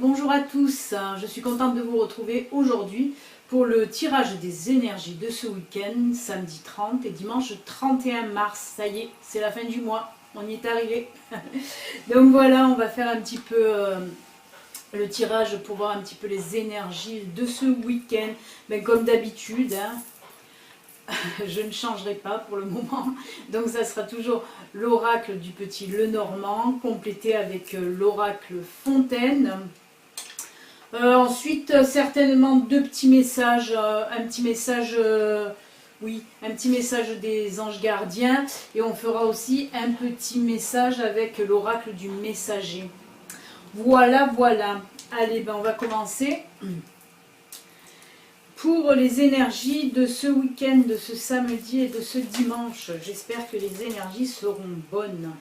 bonjour à tous, je suis contente de vous retrouver aujourd'hui pour le tirage des énergies de ce week-end, samedi 30 et dimanche 31 mars. Ça y est, c'est la fin du mois, on y est arrivé. Donc voilà, on va faire un petit peu le tirage pour voir un petit peu les énergies de ce week-end. Mais comme d'habitude, je ne changerai pas pour le moment. Donc ça sera toujours l'oracle du petit Lenormand, complété avec l'oracle Fontaine. Ensuite, certainement deux petits messages, un petit message des anges gardiens, et on fera aussi un petit message avec l'oracle du messager. Voilà. Allez, on va commencer. Pour les énergies de ce week-end, de ce samedi et de ce dimanche, j'espère que les énergies seront bonnes.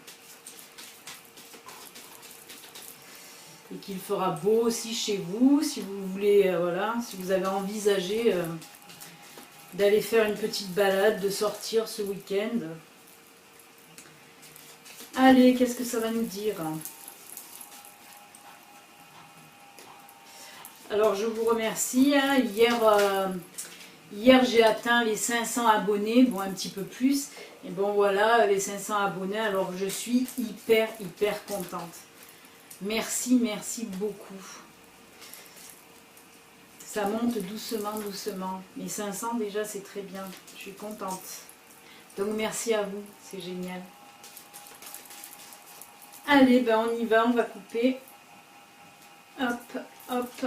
Et qu'il fera beau aussi chez vous, si vous voulez, si vous avez envisagé d'aller faire une petite balade, de sortir ce week-end. Allez, qu'est-ce que ça va nous dire ? Alors, je vous remercie. Hier j'ai atteint les 500 abonnés, bon, un petit peu plus. Et bon, voilà, les 500 abonnés. Alors, je suis hyper contente. Merci beaucoup. Ça monte doucement. Les 500, déjà, c'est très bien. Je suis contente. Donc, merci à vous. C'est génial. Allez, on y va. On va couper. Hop.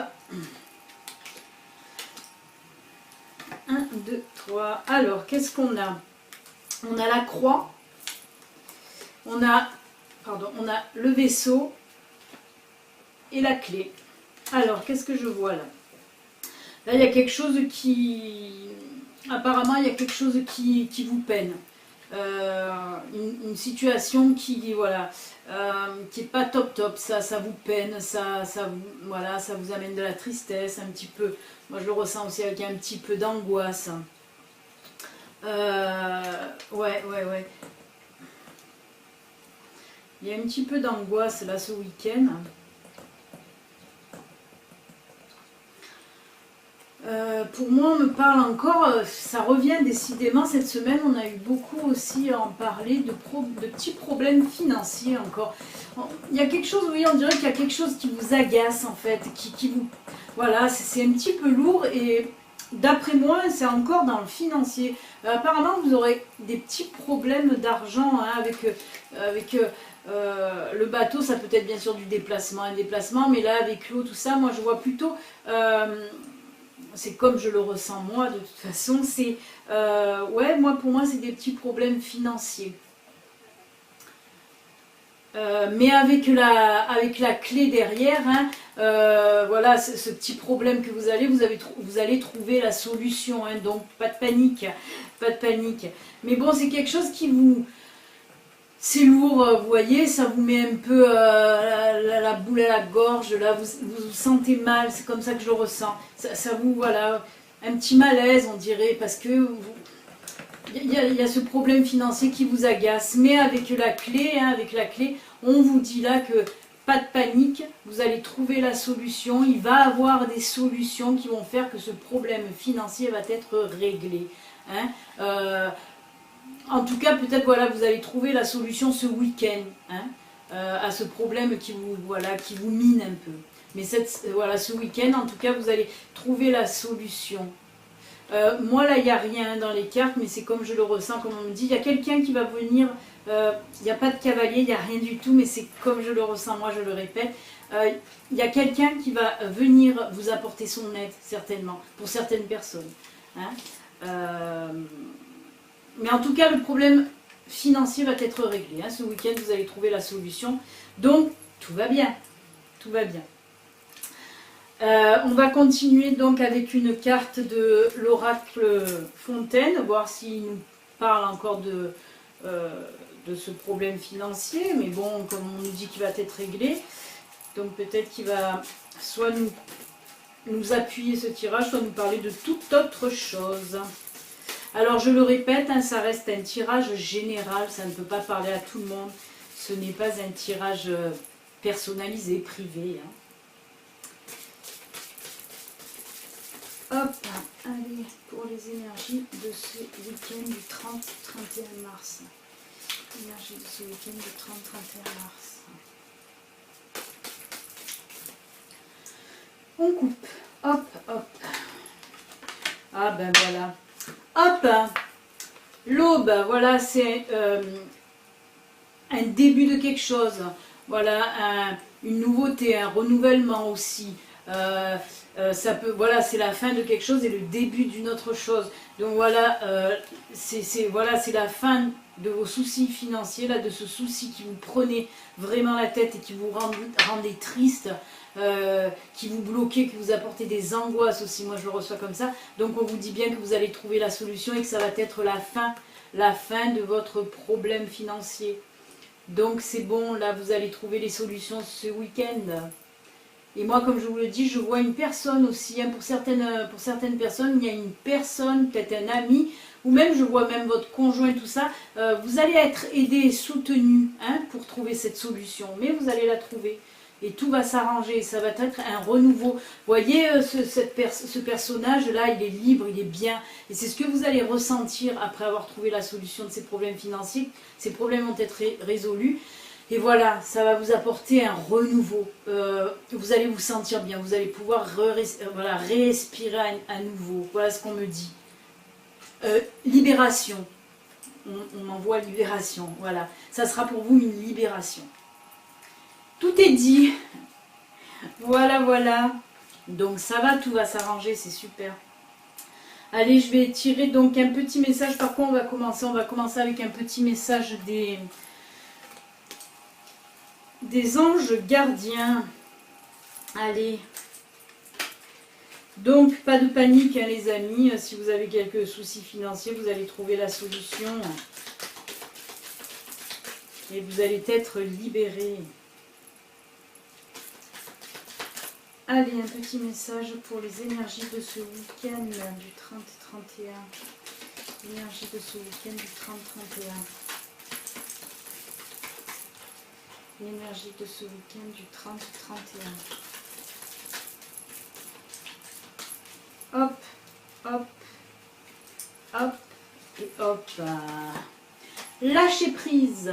1, 2, 3. Alors, qu'est-ce qu'on a? On a la croix. On a le vaisseau et la clé. Alors, qu'est-ce que je vois là? Là, il y a quelque chose qui... Apparemment, il y a quelque chose qui vous peine. Une situation qui, qui est pas top, ça vous peine, ça vous amène de la tristesse, un petit peu. Moi, je le ressens aussi avec un petit peu d'angoisse. Ouais. Il y a un petit peu d'angoisse là ce week-end. Pour moi, on me parle encore, ça revient décidément cette semaine, on a eu beaucoup aussi à en parler de petits problèmes financiers encore. Il y a quelque chose, oui, on dirait qu'il y a quelque chose qui vous agace en fait, qui vous... Voilà, c'est un petit peu lourd et d'après moi, c'est encore dans le financier. Apparemment, vous aurez des petits problèmes d'argent avec le bateau, ça peut être bien sûr du déplacement, un déplacement, mais là avec l'eau, tout ça, moi je vois plutôt... c'est comme je le ressens moi, de toute façon, c'est... pour moi, c'est des petits problèmes financiers. Mais avec la clé derrière, ce petit problème que vous allez trouver la solution, donc pas de panique. Mais bon, c'est quelque chose qui vous... C'est lourd, vous voyez, ça vous met un peu la boule à la gorge, là, vous vous sentez mal, c'est comme ça que je le ressens. Ça vous, un petit malaise, on dirait, parce que il y a ce problème financier qui vous agace. Mais avec la clé, on vous dit là que pas de panique, vous allez trouver la solution. Il va y avoir des solutions qui vont faire que ce problème financier va être réglé. En tout cas, peut-être vous allez trouver la solution ce week-end à ce problème qui vous mine un peu. Mais ce week-end, en tout cas, vous allez trouver la solution. Moi, là, il n'y a rien dans les cartes, mais c'est comme je le ressens, comme on me dit. Il y a quelqu'un qui va venir, il n'y a pas de cavalier, il n'y a rien du tout, mais c'est comme je le ressens, moi, je le répète. Il y a quelqu'un qui va venir vous apporter son aide, certainement, pour certaines personnes. Mais en tout cas, le problème financier va être réglé. Ce week-end, vous allez trouver la solution. Donc, tout va bien. On va continuer donc avec une carte de l'oracle Fontaine, voir s'il nous parle encore de ce problème financier. Mais bon, comme on nous dit qu'il va être réglé, donc peut-être qu'il va soit nous appuyer ce tirage, soit nous parler de toute autre chose. Alors je le répète, ça reste un tirage général, ça ne peut pas parler à tout le monde. Ce n'est pas un tirage personnalisé, privé. ce week-end du 30-31 mars. Énergie de ce week-end du 30-31 mars. On coupe. Hop, hop. Ah ben voilà. Hop. L'aube, voilà, c'est un début de quelque chose. Voilà, une nouveauté, un renouvellement aussi. Ça peut, voilà, c'est la fin de quelque chose et le début d'une autre chose. Donc voilà, voilà, c'est la fin de vos soucis financiers, là, de ce souci qui vous prenait vraiment la tête et qui vous rendait triste, qui vous bloquait, qui vous apportait des angoisses aussi. Moi, je le reçois comme ça. Donc on vous dit bien que vous allez trouver la solution et que ça va être la fin de votre problème financier. Donc c'est bon, là, vous allez trouver les solutions ce week-end. Et moi, comme je vous le dis, je vois une personne aussi. Hein, pour certaines personnes, il y a une personne, peut-être un ami, ou même, je vois même votre conjoint, tout ça. Vous allez être aidé et soutenu, hein, pour trouver cette solution. Mais vous allez la trouver. Et tout va s'arranger. Ça va être un renouveau. Vous voyez, ce personnage-là, il est libre, il est bien. Et c'est ce que vous allez ressentir après avoir trouvé la solution de ces problèmes financiers. Ces problèmes vont être résolus. Et voilà, ça va vous apporter un renouveau. Vous allez vous sentir bien, vous allez pouvoir voilà, respirer à nouveau. Voilà ce qu'on me dit. Libération. On envoie libération. Voilà, ça sera pour vous une libération. Tout est dit. Voilà, voilà. Donc ça va, tout va s'arranger, c'est super. Allez, je vais tirer donc un petit message. Par contre, on va commencer avec un petit message des anges gardiens. Allez. Donc, pas de panique, hein, les amis. Si vous avez quelques soucis financiers, vous allez trouver la solution. Et vous allez être libérés. Allez, un petit message pour les énergies de ce week-end du 30-31. L'énergie de ce week-end du 30-31. L'énergie de ce week-end du 30-31. Hop, hop, hop et hop. Lâchez prise.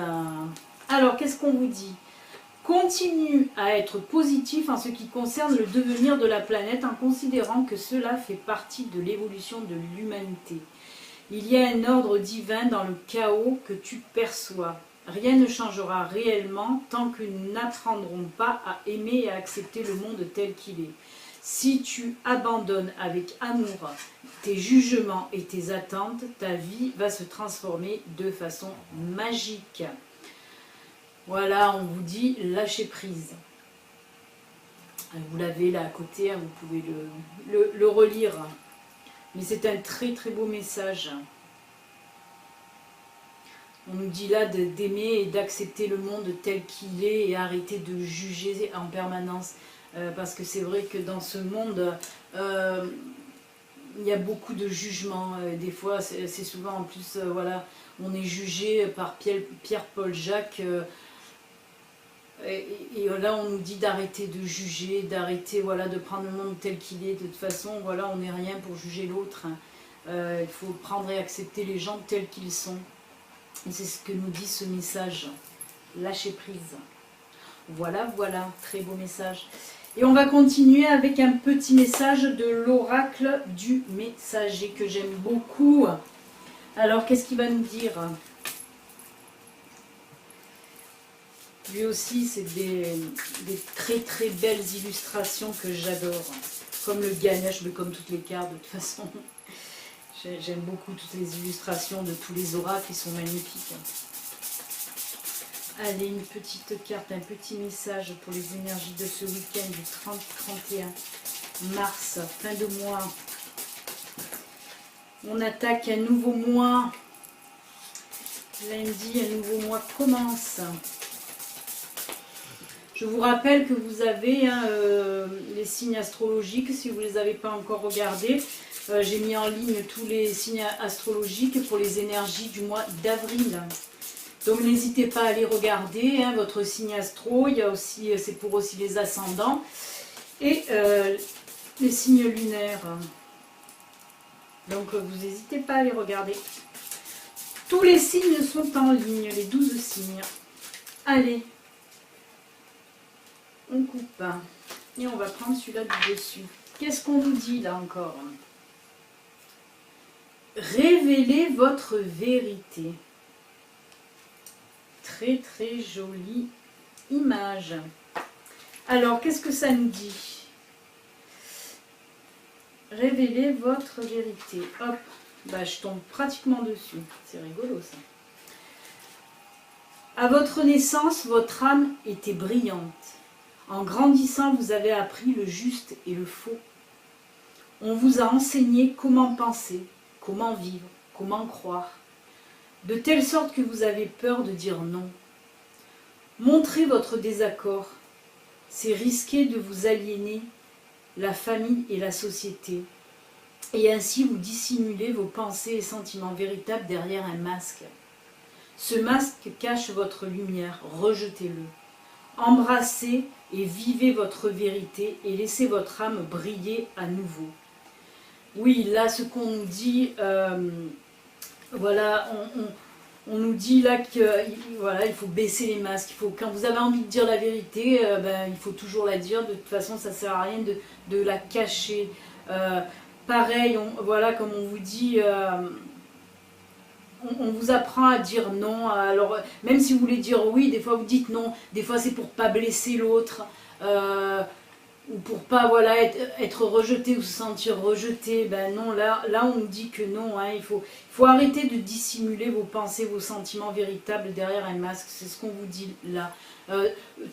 Alors, qu'est-ce qu'on vous dit? Continue à être positif en ce qui concerne le devenir de la planète en considérant que cela fait partie de l'évolution de l'humanité. Il y a un ordre divin dans le chaos que tu perçois. Rien ne changera réellement tant que nous n'apprendrons pas à aimer et à accepter le monde tel qu'il est. Si tu abandonnes avec amour tes jugements et tes attentes, ta vie va se transformer de façon magique. Voilà, on vous dit lâcher prise. Vous l'avez là à côté, vous pouvez le relire. Mais c'est un très très beau message. On nous dit là d'aimer et d'accepter le monde tel qu'il est et arrêter de juger en permanence. Parce que c'est vrai que dans ce monde, il y a beaucoup de jugements. Des fois, c'est souvent en plus, voilà, on est jugé par Pierre, Paul, Jacques. Et là, on nous dit d'arrêter de juger, d'arrêter, voilà, de prendre le monde tel qu'il est. De toute façon, voilà, on n'est rien pour juger l'autre. Il faut prendre et accepter les gens tels qu'ils sont. Et c'est ce que nous dit ce message. Lâcher prise. Voilà, voilà, très beau message. Et on va continuer avec un petit message de l'oracle du messager que j'aime beaucoup. Alors, qu'est-ce qu'il va nous dire? Lui aussi, c'est des très très belles illustrations que j'adore. Comme le Ganesh, mais comme toutes les cartes de toute façon. J'aime beaucoup toutes les illustrations de tous les oracles, ils sont magnifiques. Allez, une petite carte, un petit message pour les énergies de ce week-end du 30-31 mars, fin de mois. On attaque un nouveau mois. Lundi, un nouveau mois commence. Je vous rappelle que vous avez les signes astrologiques, si vous ne les avez pas encore regardés. J'ai mis en ligne tous les signes astrologiques pour les énergies du mois d'avril. Donc n'hésitez pas à aller regarder votre signe astro. Il y a aussi, c'est pour aussi les ascendants et les signes lunaires. Donc vous n'hésitez pas à les regarder. Tous les signes sont en ligne, les 12 signes. Allez, on coupe et on va prendre celui-là du dessus. Qu'est-ce qu'on nous dit là encore? Révélez votre vérité. Très très jolie image. Alors, qu'est-ce que ça nous dit? Révélez votre vérité. Hop, bah, je tombe pratiquement dessus. C'est rigolo ça. À votre naissance, votre âme était brillante. En grandissant, vous avez appris le juste et le faux. On vous a enseigné comment penser, comment vivre, comment croire, de telle sorte que vous avez peur de dire non. Montrez votre désaccord, c'est risquer de vous aliéner, la famille et la société, et ainsi vous dissimulez vos pensées et sentiments véritables derrière un masque. Ce masque cache votre lumière, rejetez-le. Embrassez et vivez votre vérité et laissez votre âme briller à nouveau. Oui, là, ce qu'on nous dit, voilà, on nous dit là que voilà, il faut baisser les masques. Quand vous avez envie de dire la vérité, il faut toujours la dire. De toute façon, ça ne sert à rien de la cacher. Pareil, voilà, comme on vous dit, on vous apprend à dire non. Alors, même si vous voulez dire oui, des fois vous dites non. Des fois, c'est pour ne pas blesser l'autre. Ou pour pas voilà, être rejeté ou se sentir rejeté, ben non, là on nous dit que non, hein, il faut arrêter de dissimuler vos pensées, vos sentiments véritables derrière un masque, c'est ce qu'on vous dit là.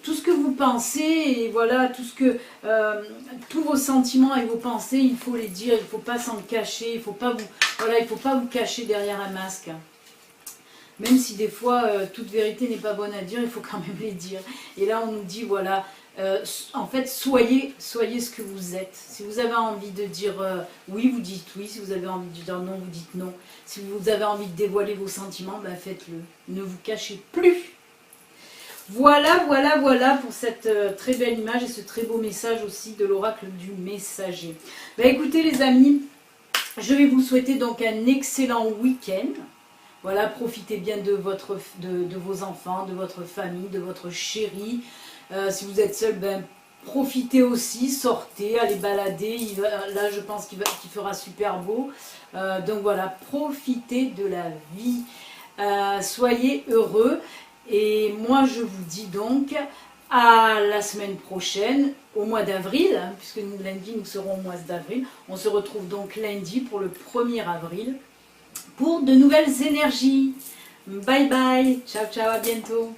Tout ce que vous pensez, et voilà, tous vos sentiments et vos pensées, il faut les dire, il ne faut pas s'en cacher, il ne faut pas vous cacher derrière un masque. Même si des fois, toute vérité n'est pas bonne à dire, il faut quand même les dire. Et là on nous dit, voilà, en fait, soyez ce que vous êtes. Si vous avez envie de dire oui, vous dites oui. Si vous avez envie de dire non, vous dites non. Si vous avez envie de dévoiler vos sentiments, ben faites-le. Ne vous cachez plus. Voilà pour cette très belle image et ce très beau message aussi de l'oracle du messager. Ben écoutez les amis, je vais vous souhaiter donc un excellent week-end. Voilà, profitez bien de vos enfants, de votre famille, de votre chéri. Si vous êtes seul, ben, profitez aussi, sortez, allez balader. Là, je pense qu'il fera super beau. Donc voilà, profitez de la vie. Soyez heureux. Et moi, je vous dis donc à la semaine prochaine, au mois d'avril, hein, puisque lundi, nous serons au mois d'avril. On se retrouve donc lundi pour le 1er avril pour de nouvelles énergies. Bye bye, ciao ciao, à bientôt.